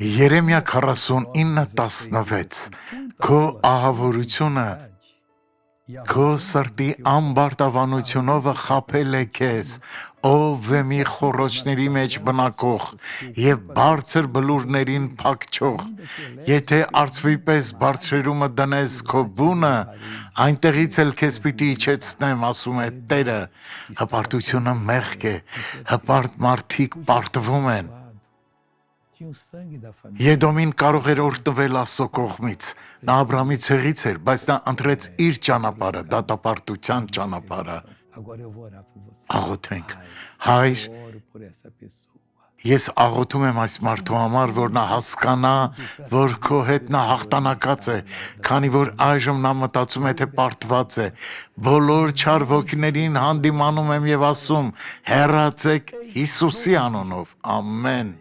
Երեմիա 49:16 Քո ահավորությունը քո սրտի ամբարտավանությունովը խաբել է քեզ, ով վեմի խոռոչների մեջ բնակող եւ բարձր բլուրներին փակչող, եթե արծվի պես բարձրերումը դնես քո բունը, այնտեղից էլ քեզ պիտի իջեցնեմ, ասում է Տերը, հպարտությունը մեղք է, հպարտ մարդիկ պարտվում են։ Եդոմին կարող էր օրհնվել Աստծո կողմից, նա Աբրամի ցեղից էր, բայց նա ընտրեց իր ճանապարհը, դատապարտության ճանապարհը։ Աղոթենք, Հայր, ես աղոթում եմ այս մարդու համար, որ նա հասկանա, որ քո հետ նա հաղթանակած է, քանի որ այժմ նա մտածում է, թե պարտված է։ Բոլոր չար ոգիներին հանդիմանում եմ եւ ասում, հեռացեք Հիսուսի անունով, ամեն։